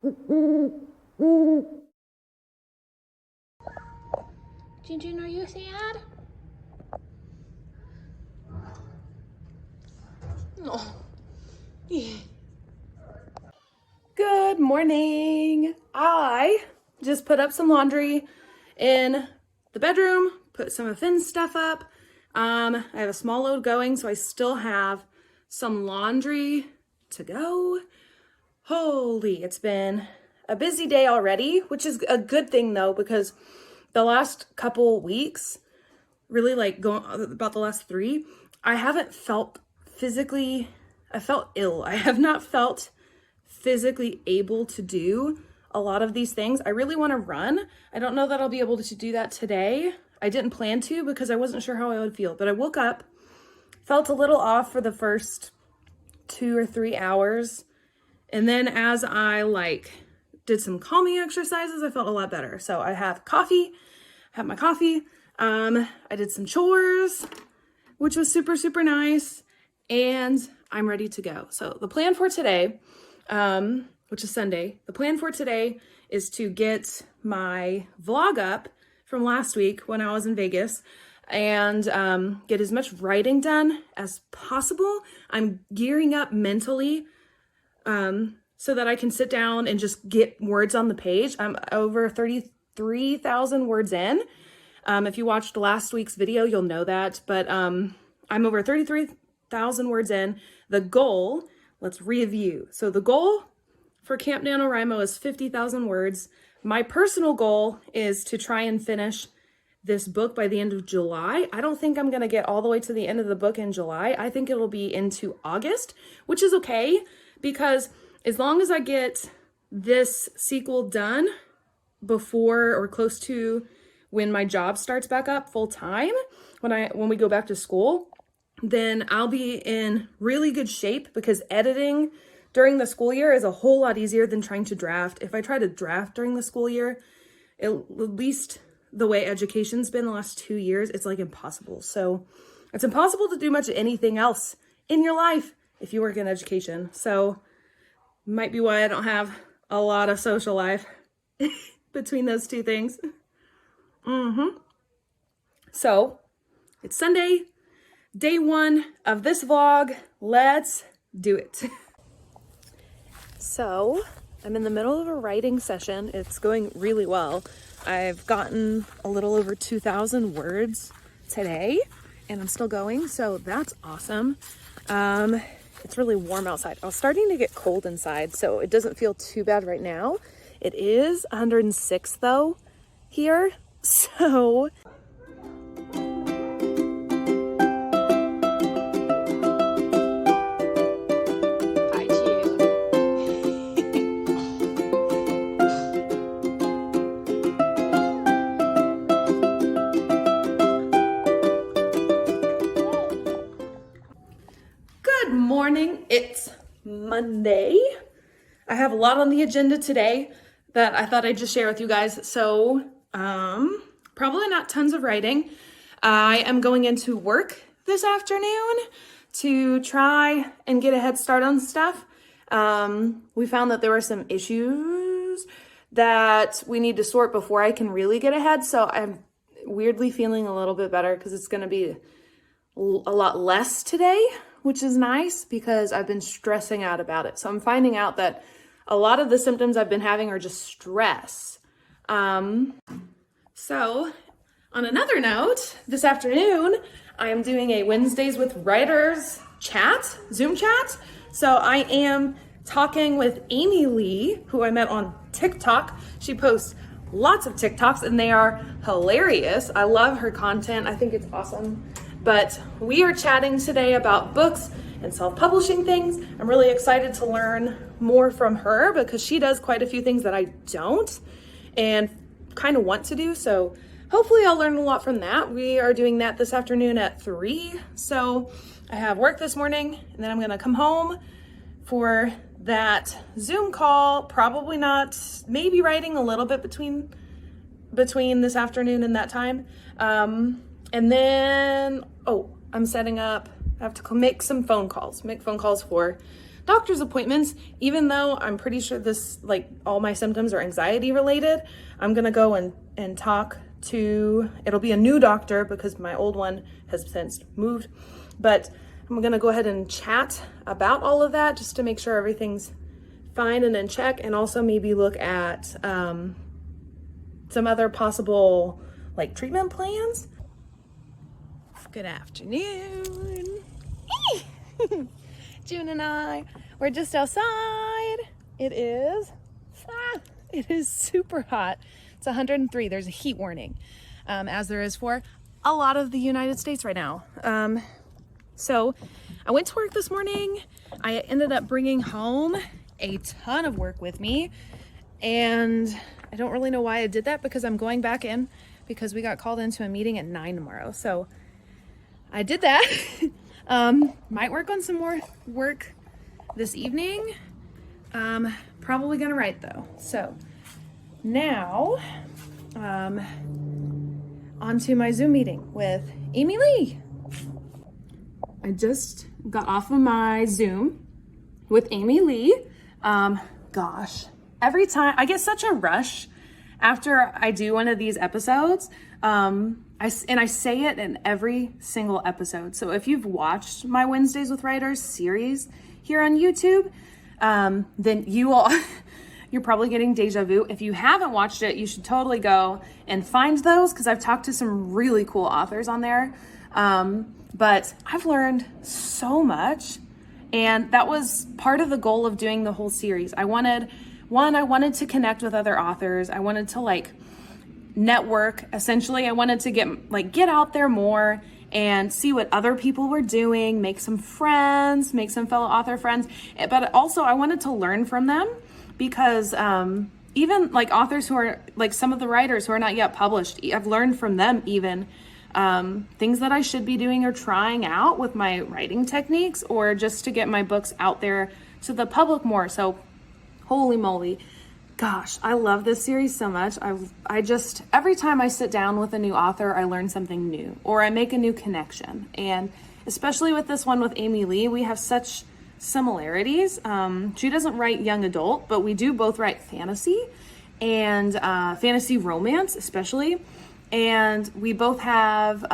Jinjin, are you sad? No. Good morning. I just put up some laundry in the bedroom, put some of Finn's stuff up. I have a small load going, so I still have some laundry to go. Holy, it's been a busy day already, which is a good thing though, because the last couple weeks, really like going about the last 3, I haven't felt physically, I felt ill. I have not felt physically able to do a lot of these things. I really want to run. I don't know that I'll be able to do that today. I didn't plan to because I wasn't sure how I would feel, but I woke up, felt a little off for the first 2 or 3 hours. And then as I did some calming exercises, I felt a lot better. So I have my coffee. I did some chores, which was super, super nice. And I'm ready to go. So the plan for today, which is Sunday, the plan for today is to get my vlog up from last week when I was in Vegas and get as much writing done as possible. I'm gearing up mentally so that I can sit down and just get words on the page. I'm over 33,000 words in. If you watched last week's video, you'll know that, but I'm over 33,000 words in. The goal, let's review. So the goal for Camp Nanowrimo is 50,000 words. My personal goal is to try and finish this book by the end of July. I don't think I'm going to get all the way to the end of the book in July. I think it'll be into August, which is okay, because as long as I get this sequel done before or close to when my job starts back up full time, when we go back to school, then I'll be in really good shape, because editing during the school year is a whole lot easier than trying to draft. If I try to draft during the school year, at least the way education's been the last 2 years, it's like impossible. So it's impossible to do much of anything else in your life if you work in education. So might be why I don't have a lot of social life between those two things. So it's Sunday, day 1 of this vlog. Let's do it. So I'm in the middle of a writing session. It's going really well. I've gotten a little over 2,000 words today and I'm still going. So that's awesome. It's really warm outside. I was starting to get cold inside, so it doesn't feel too bad right now. It is 106 though here. So morning. It's Monday. I have a lot on the agenda today that I thought I'd just share with you guys. So probably not tons of writing. I am going into work this afternoon to try and get a head start on stuff. We found that there were some issues that we need to sort before I can really get ahead. So I'm weirdly feeling a little bit better because it's going to be a lot less today, which is nice because I've been stressing out about it. So I'm finding out that a lot of the symptoms I've been having are just stress. So on another note, this afternoon, I am doing a Wednesdays with Writers chat, Zoom chat. So I am talking with Amy Lee, who I met on TikTok. She posts lots of TikToks and they are hilarious. I love her content. I think it's awesome. But we are chatting today about books and self-publishing things. I'm really excited to learn more from her because she does quite a few things that I don't and kind of want to do. So hopefully I'll learn a lot from that. We are doing that this afternoon at 3. So I have work this morning and then I'm gonna come home for that Zoom call. Probably not, maybe writing a little bit between this afternoon and that time. And then, I'm setting up, I have to make some phone calls, for doctor's appointments, even though I'm pretty sure this, like, all my symptoms are anxiety related. I'm gonna go and talk to, it'll be a new doctor because my old one has since moved, but I'm gonna go ahead and chat about all of that just to make sure everything's fine and in check, and also maybe look at some other possible like treatment plans. Good afternoon. June and I, we're just outside. It is super hot. It's 103. There's a heat warning, as there is for a lot of the United States right now. So I went to work this morning. I ended up bringing home a ton of work with me, and I don't really know why I did that, because I'm going back in because we got called into a meeting at 9 tomorrow. So I did that. Might work on some more work this evening. Probably gonna write though. So now, onto my Zoom meeting with Amy Lee. I just got off of my Zoom with Amy Lee. Gosh, every time I get such a rush after I do one of these episodes. I say it in every single episode. So if you've watched my Wednesdays with Writers series here on YouTube, then you're probably getting deja vu. If you haven't watched it, you should totally go and find those, because I've talked to some really cool authors on there. But I've learned so much, and that was part of the goal of doing the whole series. I wanted to connect with other authors. I wanted to like network. Essentially, I wanted to get out there more and see what other people were doing, make some friends, make some fellow author friends. But also I wanted to learn from them, because even like authors who are like some of the writers who are not yet published, I've learned from them even things that I should be doing or trying out with my writing techniques, or just to get my books out there to the public more. So holy moly. Gosh, I love this series so much. I just, every time I sit down with a new author, I learn something new, or I make a new connection. And especially with this one with Amy Lee, we have such similarities. She doesn't write young adult, but we do both write fantasy and fantasy romance, especially. And we both have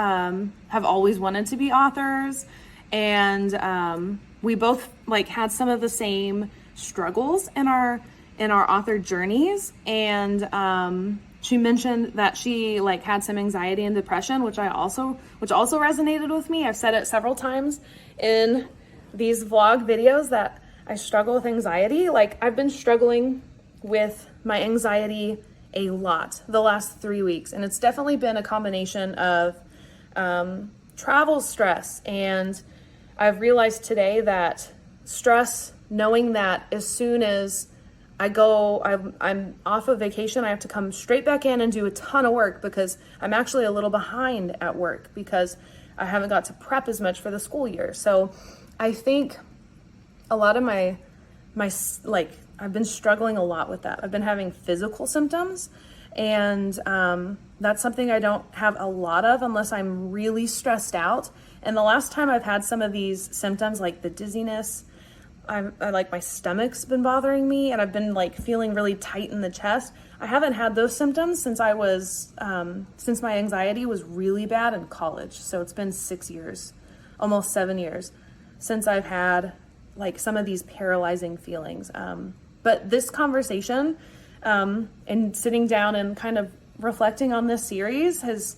always wanted to be authors, and we both like had some of the same struggles in our author journeys. And she mentioned that she like had some anxiety and depression, which also resonated with me. I've said it several times in these vlog videos that I struggle with anxiety. Like, I've been struggling with my anxiety a lot the last 3 weeks, and it's definitely been a combination of travel stress, and I've realized today that stress, knowing that as soon as I'm off of vacation, I have to come straight back in and do a ton of work, because I'm actually a little behind at work because I haven't got to prep as much for the school year. So I think a lot of my I've been struggling a lot with that. I've been having physical symptoms, and that's something I don't have a lot of unless I'm really stressed out. And the last time I've had some of these symptoms, like the dizziness, I like my stomach's been bothering me, and I've been like feeling really tight in the chest. I haven't had those symptoms since since my anxiety was really bad in college. So it's been 6 years, almost 7 years, since I've had like some of these paralyzing feelings. But this conversation and sitting down and kind of reflecting on this series has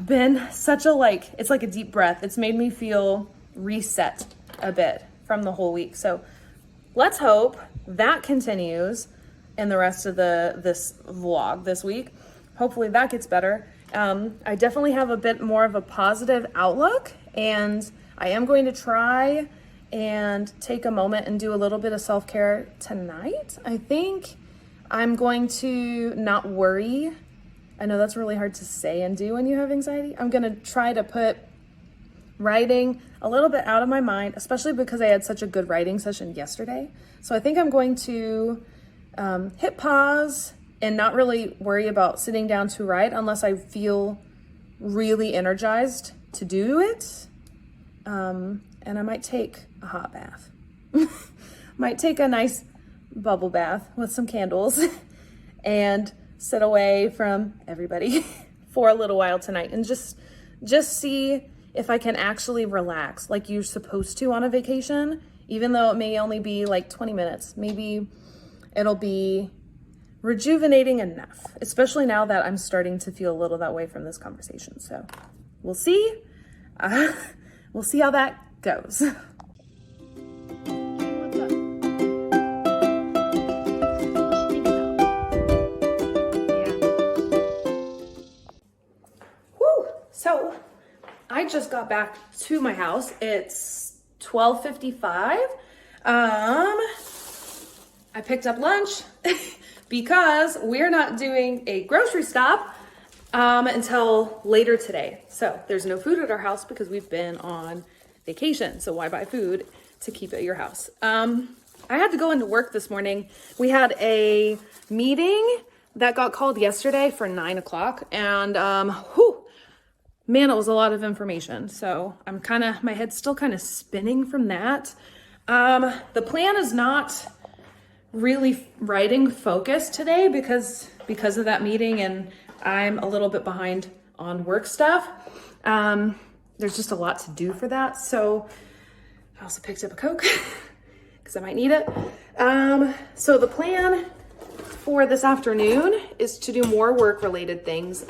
been such a it's like a deep breath. It's made me feel reset a bit from the whole week. So let's hope that continues in the rest of this vlog this week. Hopefully that gets better. I definitely have a bit more of a positive outlook, and I am going to try and take a moment and do a little bit of self-care tonight. I think I'm going to not worry. I know that's really hard to say and do when you have anxiety. I'm going to try to put writing a little bit out of my mind, especially because I had such a good writing session yesterday. So I think I'm going to hit pause and not really worry about sitting down to write unless I feel really energized to do it. And I might take a hot bath. Might take a nice bubble bath with some candles and sit away from everybody for a little while tonight and just see if I can actually relax like you're supposed to on a vacation, even though it may only be like 20 minutes. Maybe it'll be rejuvenating enough, especially now that I'm starting to feel a little that way from this conversation. So we'll see. We'll see how that goes. So I just got back to my house. It's 12:55. I picked up lunch because we're not doing a grocery stop until later today. So there's no food at our house because we've been on vacation. So why buy food to keep at your house? I had to go into work this morning. We had a meeting that got called yesterday for 9 o'clock, and man, it was a lot of information. So my head's still kind of spinning from that. The plan is not really writing focused today because of that meeting, and I'm a little bit behind on work stuff. There's just a lot to do for that. So I also picked up a Coke because I might need it. So the plan for this afternoon is to do more work related things.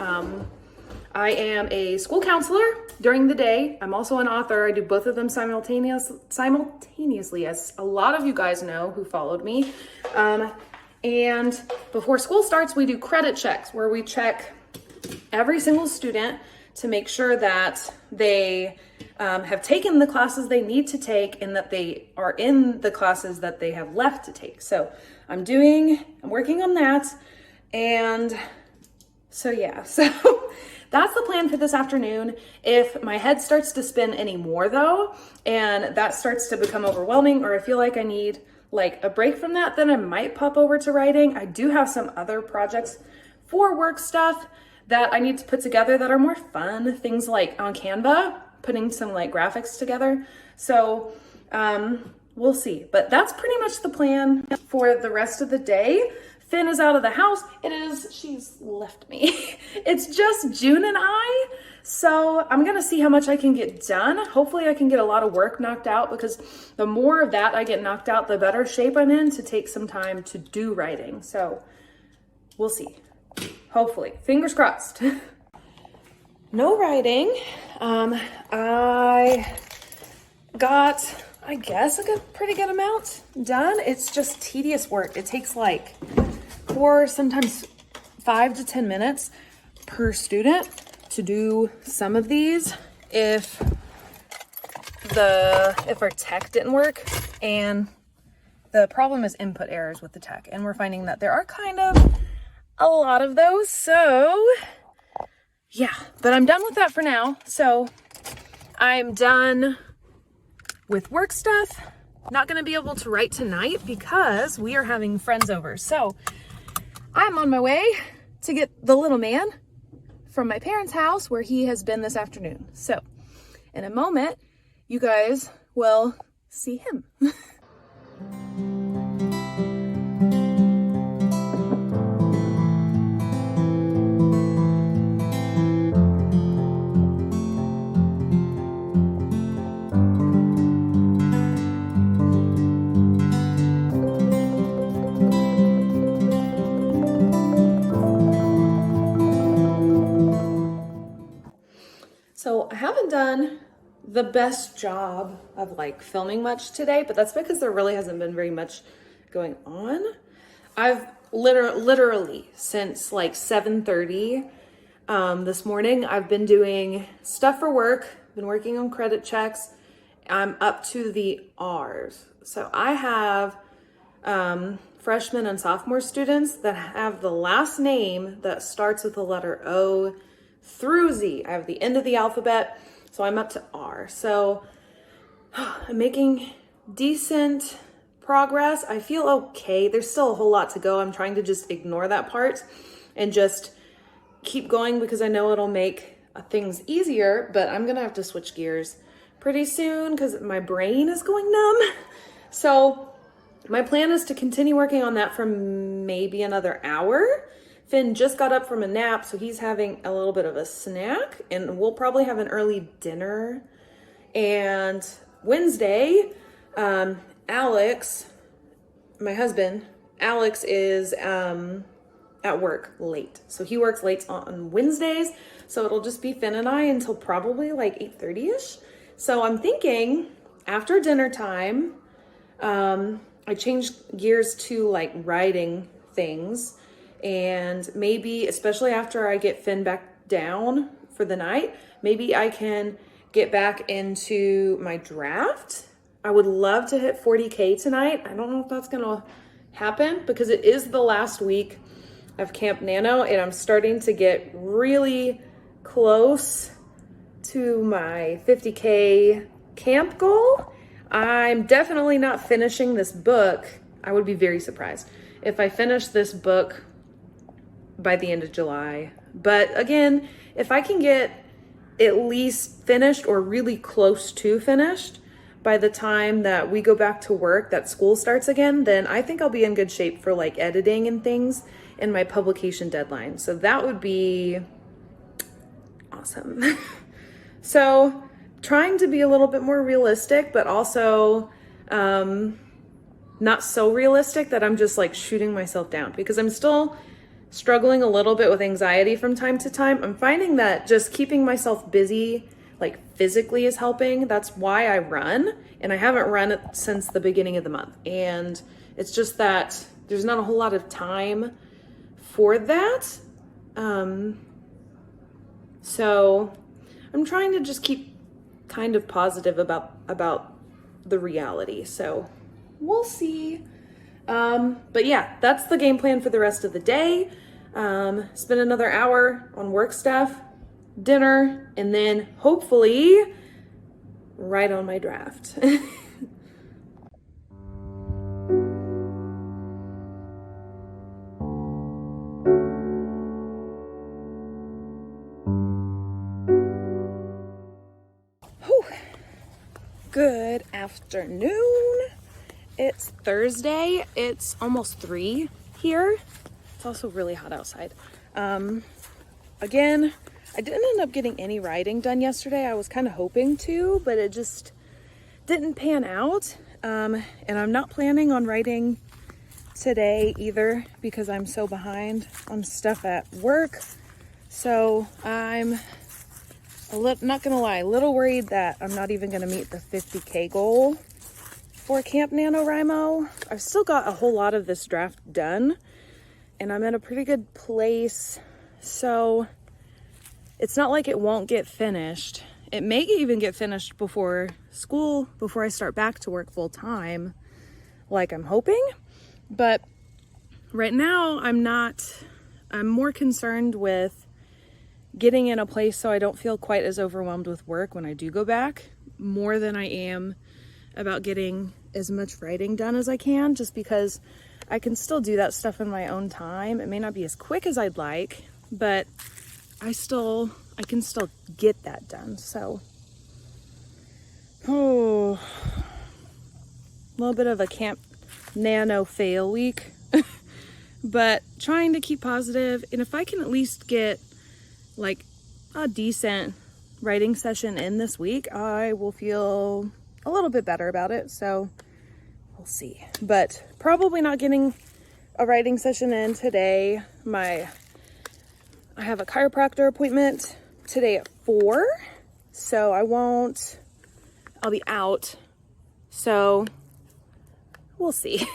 I am a school counselor during the day. I'm also an author. I do both of them simultaneously, as a lot of you guys know who followed me. And before school starts, we do credit checks where we check every single student to make sure that they have taken the classes they need to take and that they are in the classes that they have left to take. So I'm working on that. And so yeah, that's the plan for this afternoon. If my head starts to spin anymore though, and that starts to become overwhelming, or I feel like I need like a break from that, then I might pop over to writing. I do have some other projects for work stuff that I need to put together that are more fun. Things like on Canva, putting some like graphics together. So we'll see, but that's pretty much the plan for the rest of the day. Finn is out of the house. She's left me. It's just June and I. So I'm gonna see how much I can get done. Hopefully I can get a lot of work knocked out, because the more of that I get knocked out, the better shape I'm in to take some time to do writing. So we'll see. Hopefully, fingers crossed. No writing. I got, I guess, a pretty good amount done. It's just tedious work. It takes like 4, sometimes 5 to 10 minutes per student to do some of these if our tech didn't work. And the problem is input errors with the tech, and we're finding that there are kind of a lot of those. So yeah, but I'm done with that for now. So I'm done with work stuff. Not gonna be able to write tonight because we are having friends over. So I'm on my way to get the little man from my parents' house where he has been this afternoon. So in a moment, you guys will see him. So I haven't done the best job of like filming much today, but that's because there really hasn't been very much going on. I've literally since like 7:30 this morning, I've been doing stuff for work, been working on credit checks. I'm up to the R's. So I have freshmen and sophomore students that have the last name that starts with the letter O through Z. I have the end of the alphabet, so I'm up to R. So I'm making decent progress. I feel okay. There's still a whole lot to go. I'm trying to just ignore that part and just keep going because I know it'll make things easier, but I'm gonna have to switch gears pretty soon because my brain is going numb. So my plan is to continue working on that for maybe another hour. Finn just got up from a nap, so he's having a little bit of a snack, and we'll probably have an early dinner. And Wednesday, Alex, my husband, Alex is at work late. So he works late on Wednesdays. So it'll just be Finn and I until probably like 8:30ish. So I'm thinking after dinner time, I changed gears to like writing things, and maybe, especially after I get Finn back down for the night, maybe I can get back into my draft. I would love to hit 40K tonight. I don't know if that's gonna happen because it is the last week of Camp Nano, and I'm starting to get really close to my 50K camp goal. I'm definitely not finishing this book. I would be very surprised if I finish this book by the end of July. But again, if I can get at least finished or really close to finished by the time that we go back to work, that school starts again, then I think I'll be in good shape for like editing and things in my publication deadline. So that would be awesome. So trying to be a little bit more realistic, but also not so realistic that I'm just like shooting myself down, because I'm still struggling a little bit with anxiety from time to time. I'm finding that just keeping myself busy, like physically, is helping. That's why I run, and I haven't run it since the beginning of the month. And it's just that there's not a whole lot of time for that. So I'm trying to just keep kind of positive about the reality. So we'll see. But yeah, that's the game plan for the rest of the day. Spend another hour on work stuff, dinner, and then hopefully write on my draft. Good afternoon. It's Thursday. It's almost 3 here. It's also really hot outside. Again, I didn't end up getting any writing done yesterday. I was kind of hoping to, but it just didn't pan out. And I'm not planning on writing today either because I'm so behind on stuff at work. So I'm not gonna lie, a little worried that I'm not even gonna meet the 50K goal for Camp Nanowrimo. I've still got a whole lot of this draft done, and I'm in a pretty good place. So it's not like it won't get finished. It may even get finished before school, before I start back to work full time, like I'm hoping. But right now I'm more concerned with getting in a place so I don't feel quite as overwhelmed with work when I do go back, more than I am about getting as much writing done as I can, just because I can still do that stuff in my own time. It may not be as quick as I'd like, but I can still get that done. So, a little bit of a Camp Nano fail week, but trying to keep positive. And if I can at least get like a decent writing session in this week, I will feel a little bit better about it. So we'll see, but probably not getting a writing session in today. I have a chiropractor appointment today at 4, so I'll be out. So we'll see.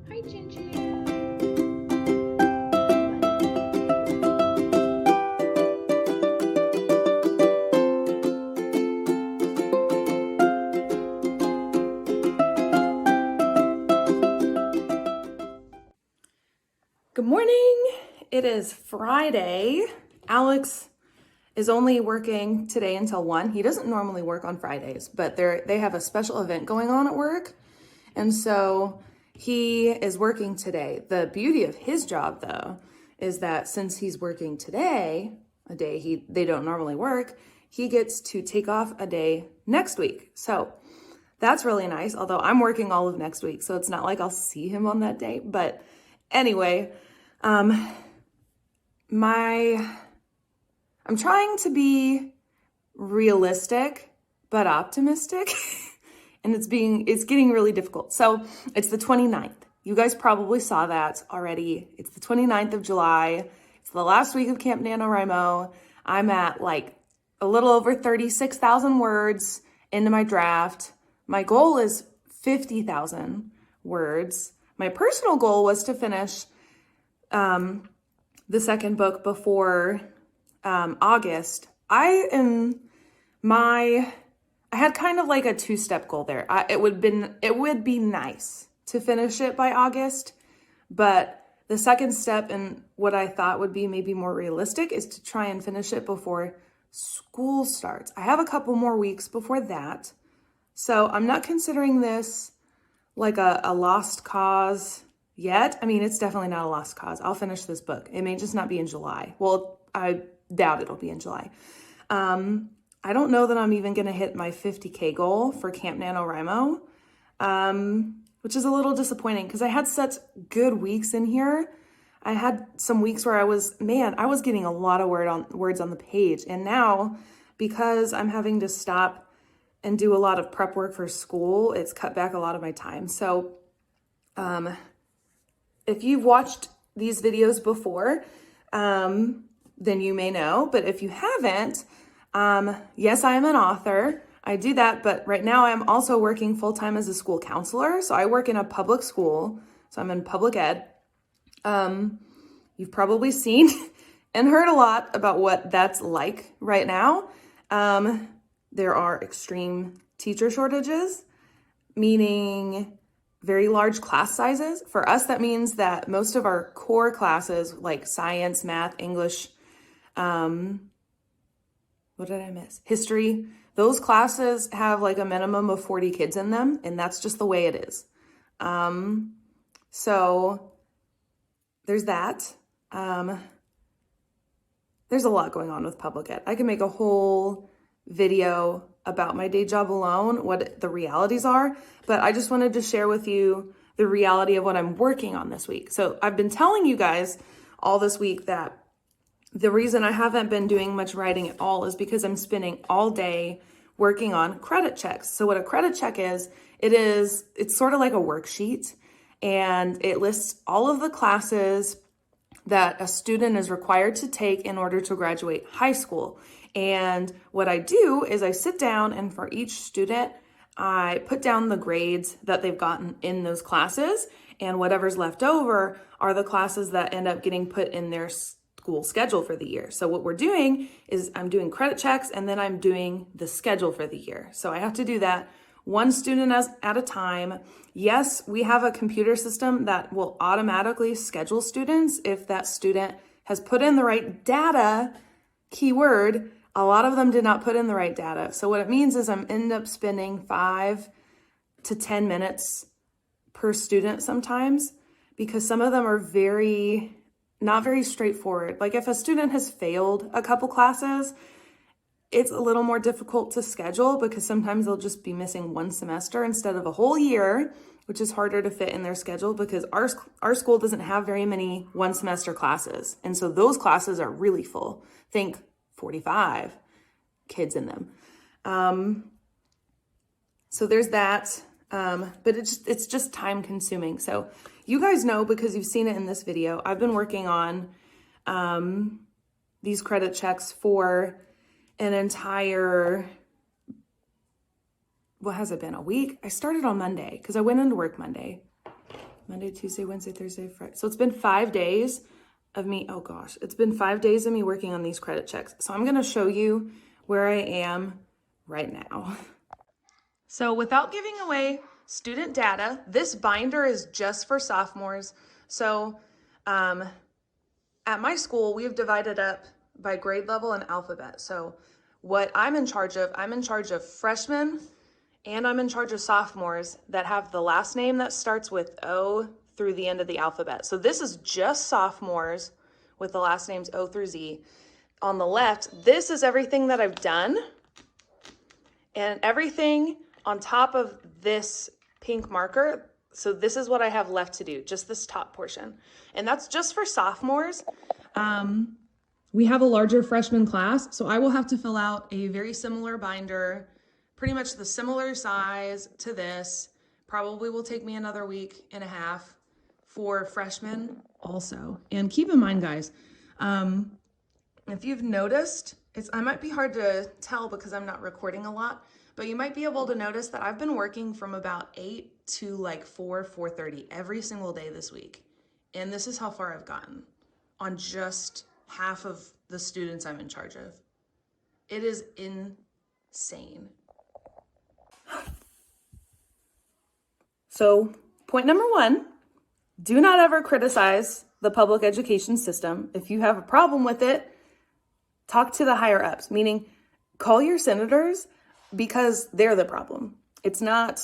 Hi, Ginger. Good morning. It is Friday. Alex is only working today until 1. He doesn't normally work on Fridays, but they have a special event going on at work. And so he is working today. The beauty of his job, though, is that since he's working today, a day they don't normally work, he gets to take off a day next week. So that's really nice. Although I'm working all of next week, so it's not like I'll see him on that day. But anyway, I'm trying to be realistic, but optimistic. And it's getting really difficult. So it's the 29th. You guys probably saw that already. It's the 29th of July. It's the last week of Camp Nanowrimo. I'm at like a little over 36,000 words into my draft. My goal is 50,000 words. My personal goal was to finish the second book before August. I had kind of like a two-step goal there. It would be nice to finish it by August, but the second step and what I thought would be maybe more realistic is to try and finish it before school starts. I have a couple more weeks before that, so I'm not considering this like a lost cause yet. I mean, it's definitely not a lost cause. I'll finish this book. It may just not be in July. Well, I doubt it'll be in July. I don't know that I'm even going to hit my 50K goal for Camp NaNoWriMo, which is a little disappointing because I had such good weeks in here. I had some weeks where I was getting a lot of words on the page. And now, because I'm having to stop and do a lot of prep work for school, it's cut back a lot of my time. So if you've watched these videos before, then you may know. But if you haven't, yes, I am an author. I do that, but right now I'm also working full-time as a school counselor. So I work in a public school. So I'm in public ed. You've probably seen and heard a lot about what that's like right now. There are extreme teacher shortages, meaning very large class sizes. For us, that means that most of our core classes like science, math, English, what did I miss? History. Those classes have like a minimum of 40 kids in them, and that's just the way it is. So there's that. There's a lot going on with public ed. I can make a whole video about my day job alone, what the realities are, but I just wanted to share with you the reality of what I'm working on this week. So I've been telling you guys all this week that the reason I haven't been doing much writing at all is because I'm spending all day working on credit checks. So what a credit check is, it's sort of like a worksheet, and it lists all of the classes that a student is required to take in order to graduate high school. And what I do is I sit down, and for each student, I put down the grades that they've gotten in those classes, and whatever's left over are the classes that end up getting put in their school schedule for the year. So what we're doing is I'm doing credit checks, and then I'm doing the schedule for the year. So I have to do that one student at a time. Yes, we have a computer system that will automatically schedule students if that student has put in the right data, keyword. A lot of them did not put in the right data. So what it means is I'm end up spending 5 to 10 minutes per student sometimes, because some of them are not very straightforward. Like if a student has failed a couple classes, it's a little more difficult to schedule because sometimes they'll just be missing one semester instead of a whole year, which is harder to fit in their schedule because our school doesn't have very many one semester classes. And so those classes are really full. Think 45 kids in them. So there's that. But it's just time consuming. So you guys know, because you've seen it in this video, I've been working on these credit checks for an entire, what has it been, a week? I started on Monday because I went into work Monday, Tuesday, Wednesday, Thursday, Friday. So it's been 5 days of me, it's been 5 days of me working on these credit checks. So I'm gonna show you where I am right now. So without giving away student data, this binder is just for sophomores. So at my school, we have divided up by grade level and alphabet. So what I'm in charge of freshmen, and I'm in charge of sophomores that have the last name that starts with O through the end of the alphabet. So this is just sophomores with the last names O through Z. On the left, this is everything that I've done, and everything on top of this pink marker, so this is what I have left to do, just this top portion. And that's just for sophomores. We have a larger freshman class, so I will have to fill out a very similar binder, pretty much the similar size to this. Probably will take me another week and a half for freshmen also. And keep in mind, guys, if you've noticed, I might be hard to tell because I'm not recording a lot, but you might be able to notice that I've been working from about 8 to like 4:30 every single day this week. And this is how far I've gotten on just half of the students I'm in charge of. It is insane. So, point number 1, do not ever criticize the public education system. If you have a problem with it, talk to the higher ups, meaning call your senators, because they're the problem. It's not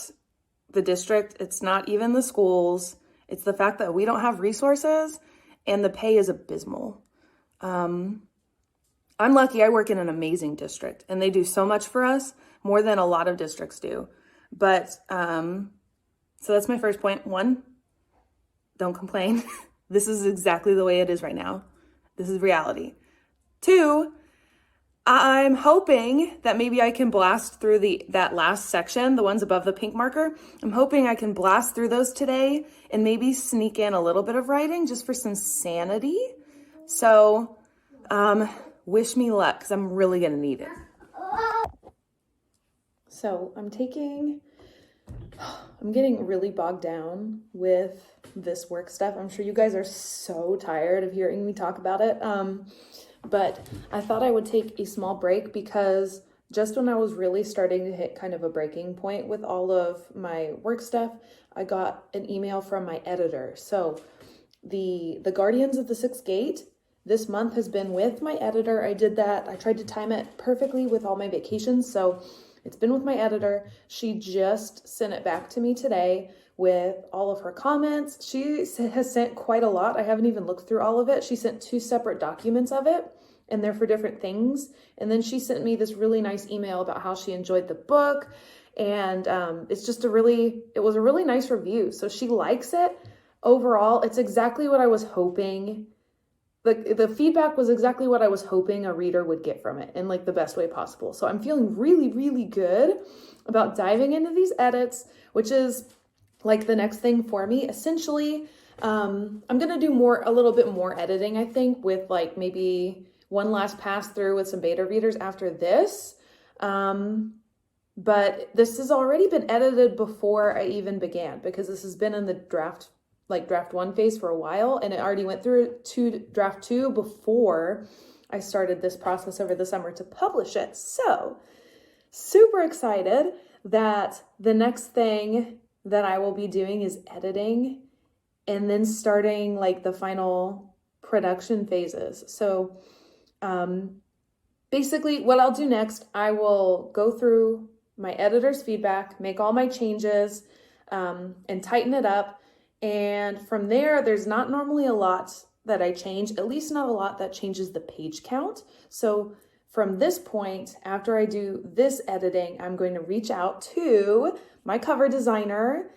the district, it's not even the schools. It's the fact that we don't have resources and the pay is abysmal. I'm lucky I work in an amazing district and they do so much for us, more than a lot of districts do. But, so that's my first point. 1, don't complain. This is exactly the way it is right now. This is reality. 2, I'm hoping that maybe I can blast through that last section, the ones above the pink marker. I'm hoping I can blast through those today and maybe sneak in a little bit of writing just for some sanity. So, wish me luck because I'm really going to need it. So I'm getting really bogged down with this work stuff. I'm sure you guys are so tired of hearing me talk about it. But I thought I would take a small break because just when I was really starting to hit kind of a breaking point with all of my work stuff, I got an email from my editor. So the Guardians of the Sixth Gate this month has been with my editor. I did that. I tried to time it perfectly with all my vacations. So it's been with my editor. She just sent it back to me today with all of her comments. She has sent quite a lot. I haven't even looked through all of it. She sent 2 separate documents of it, and they're for different things. And then she sent me this really nice email about how she enjoyed the book. And it was a really nice review. So she likes it. Overall, it's exactly what I was hoping. The feedback was exactly what I was hoping a reader would get from it in like the best way possible. So I'm feeling really, really good about diving into these edits, which is like the next thing for me. Essentially, I'm going to do a little bit more editing, I think, with like maybe one last pass through with some beta readers after this. But this has already been edited before I even began because this has been in the draft 1 phase for a while, and it already went through to draft 2 before I started this process over the summer to publish it. So super excited that the next thing that I will be doing is editing and then starting like the final production phases. So basically what I'll do next, I will go through my editor's feedback, make all my changes, and tighten it up. And from there, there's not normally a lot that I change, at least not a lot that changes the page count. So from this point, after I do this editing, I'm going to reach out to my cover designer,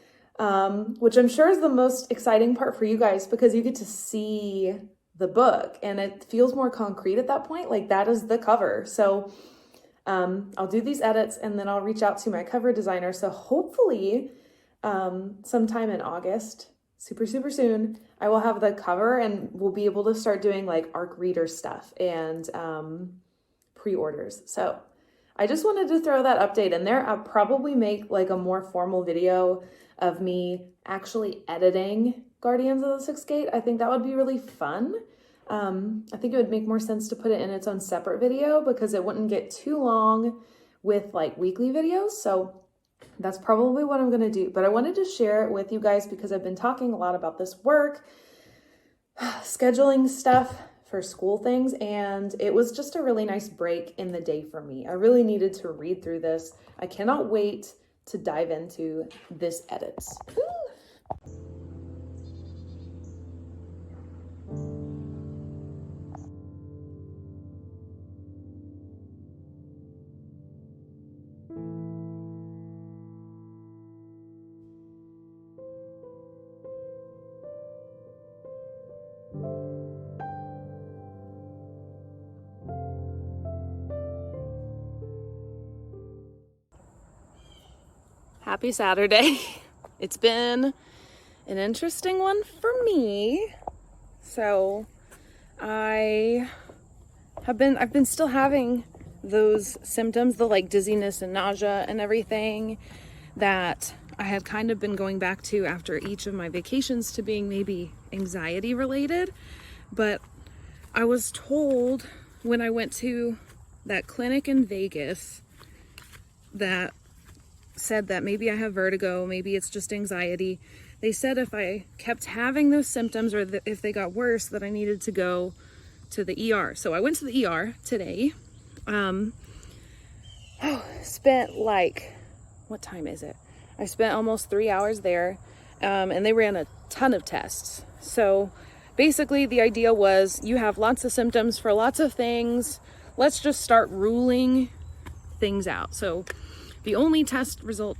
which I'm sure is the most exciting part for you guys because you get to see the book and it feels more concrete at that point. Like that is the cover. So I'll do these edits and then I'll reach out to my cover designer. So hopefully sometime in August, super soon, I will have the cover and we'll be able to start doing like ARC reader stuff and pre-orders. So I just wanted to throw that update in there. I'll probably make like a more formal video of me actually editing Guardians of the Sixth Gate. I think that would be really fun. I think it would make more sense to put it in its own separate video because it wouldn't get too long with like weekly videos. So that's probably what I'm going to do. But I wanted to share it with you guys because I've been talking a lot about this work, scheduling stuff for school things, and it was just a really nice break in the day for me. I really needed to read through this. I cannot wait to dive into this edits. Happy Saturday. It's been an interesting one for me. So I've been still having those symptoms, the like dizziness and nausea and everything that I had kind of been going back to after each of my vacations to being maybe anxiety related. But I was told when I went to that clinic in Vegas that said that maybe I have vertigo, maybe it's just anxiety. They said if I kept having those symptoms or if they got worse, that I needed to go to the ER. So I went to the ER today. Spent like, what time is it? I spent almost 3 hours there, and they ran a ton of tests. So basically the idea was you have lots of symptoms for lots of things. Let's just start ruling things out. So the only test result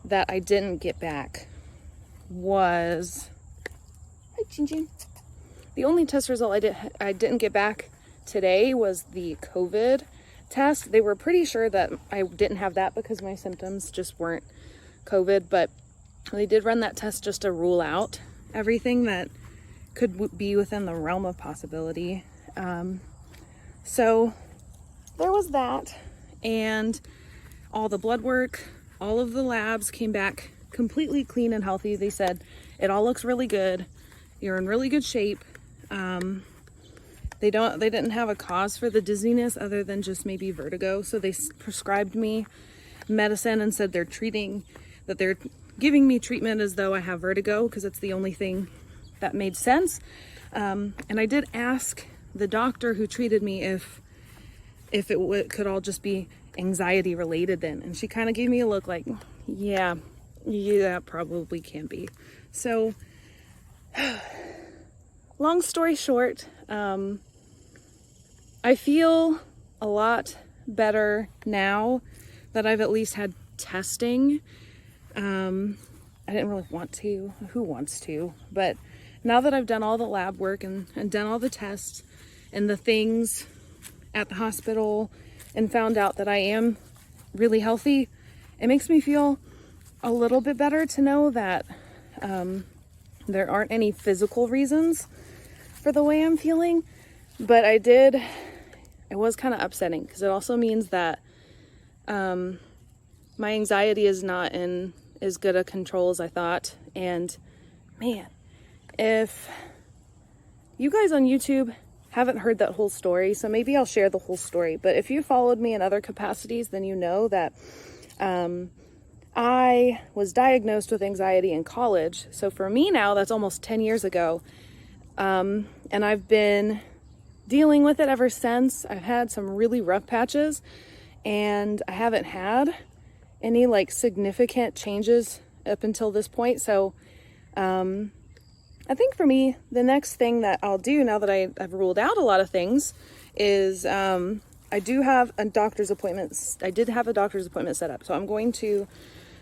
that I didn't get back was, hi Chin Chin. The only test result I didn't get back today was the COVID test. They were pretty sure that I didn't have that because my symptoms just weren't COVID, but they did run that test just to rule out everything that could be within the realm of possibility. So there was that, and all the blood work, all of the labs came back completely clean and healthy. They said it all looks really good. You're in really good shape. They didn't have a cause for the dizziness other than just maybe vertigo. So they prescribed me medicine and said they're giving me treatment as though I have vertigo because it's the only thing that made sense. And I did ask the doctor who treated me if it could all just be anxiety related then. And she kind of gave me a look like, yeah, probably can be. So long story short, I feel a lot better now that I've at least had testing. I didn't really want to. Who wants to? But now that I've done all the lab work and done all the tests and the things at the hospital and found out that I am really healthy, it makes me feel a little bit better to know that there aren't any physical reasons for the way I'm feeling. But it was kind of upsetting because it also means that my anxiety is not in as good a control as I thought. And man, if you guys on YouTube haven't heard that whole story, so maybe I'll share the whole story, but if you followed me in other capacities, then you know that I was diagnosed with anxiety in college. So for me now, that's almost 10 years ago. And I've been dealing with it ever since. I've had some really rough patches and I haven't had any like significant changes up until this point. So I think for me, the next thing that I'll do now that I've ruled out a lot of things is I do have a doctor's appointment. I did have a doctor's appointment set up. So I'm going to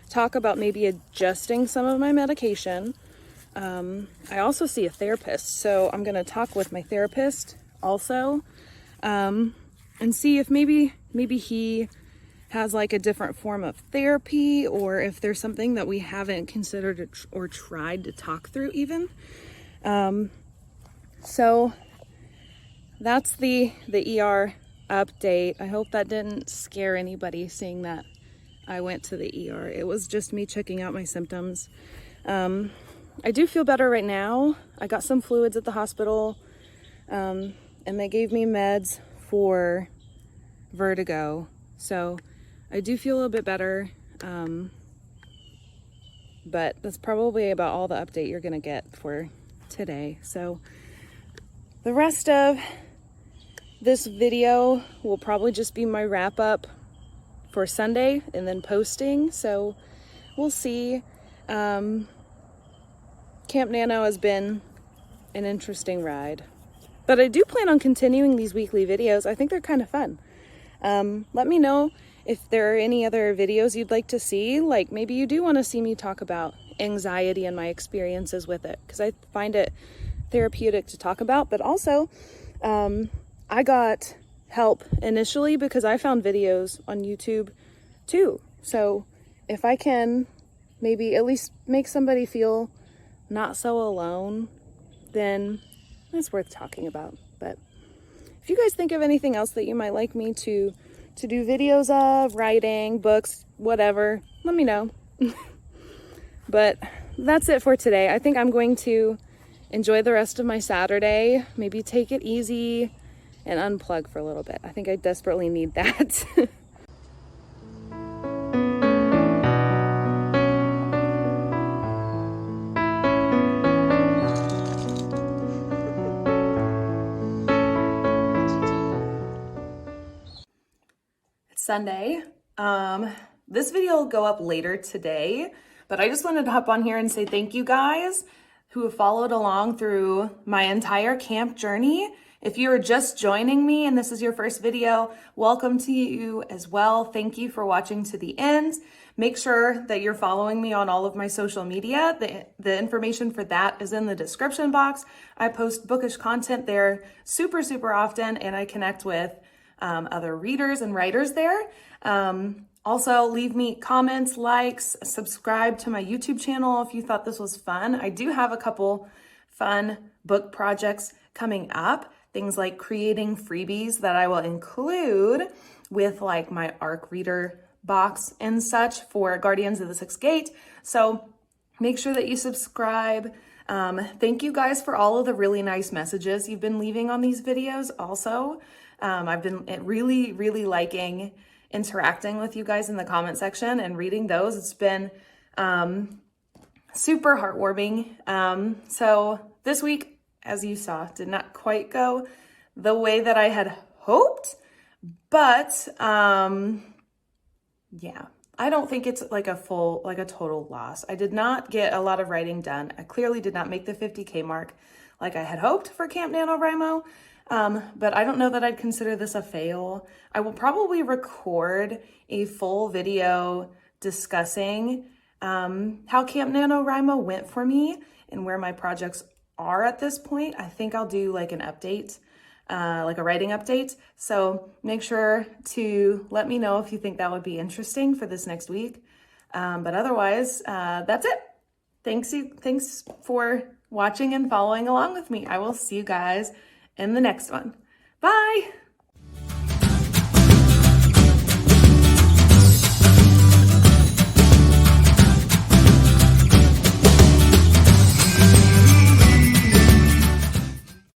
talk about maybe adjusting some of my medication. I also see a therapist. So I'm going to talk with my therapist also and see if maybe he has like a different form of therapy, or if there's something that we haven't considered or tried to talk through even. So that's the ER update. I hope that didn't scare anybody seeing that I went to the ER. It was just me checking out my symptoms. I do feel better right now. I got some fluids at the hospital, and they gave me meds for vertigo. So I do feel a little bit better, but that's probably about all the update you're gonna get for today. So the rest of this video will probably just be my wrap up for Sunday and then posting. So we'll see. Camp Nano has been an interesting ride, but I do plan on continuing these weekly videos. I think they're kind of fun. Let me know if there are any other videos you'd like to see. Like maybe you do want to see me talk about anxiety and my experiences with it, because I find it therapeutic to talk about. But also, I got help initially because I found videos on YouTube too. So if I can maybe at least make somebody feel not so alone, then it's worth talking about. But if you guys think of anything else that you might like me to do videos of, writing, books, whatever, let me know. But that's it for today. I think I'm going to enjoy the rest of my Saturday, maybe take it easy and unplug for a little bit. I think I desperately need that. It's Sunday. This video will go up later today, but I just wanted to hop on here and say thank you guys who have followed along through my entire camp journey. If you are just joining me and this is your first video, welcome to you as well. Thank you for watching to the end. Make sure that you're following me on all of my social media. The information for that is in the description box. I post bookish content there super often, and I connect with other readers and writers there. Also, leave me comments, likes, subscribe to my YouTube channel if you thought this was fun. I do have a couple fun book projects coming up, things like creating freebies that I will include with like my ARC reader box and such for Guardians of the Sixth Gate. So make sure that you subscribe. Thank you guys for all of the really nice messages you've been leaving on these videos also. I've been really liking interacting with you guys in the comment section and reading those. It's been super heartwarming. So this week, as you saw, did not quite go the way that I had hoped, but yeah, I don't think it's like a total loss. I did not get a lot of writing done. I clearly did not make the 50K mark like I had hoped for Camp Nanowrimo. But I don't know that I'd consider this a fail. I will probably record a full video discussing how Camp Nanowrimo went for me and where my projects are at this point. I think I'll do like an update, like a writing update. So make sure to let me know if you think that would be interesting for this next week. But otherwise, that's it. Thanks for watching and following along with me. I will see you guys in the next one. Bye.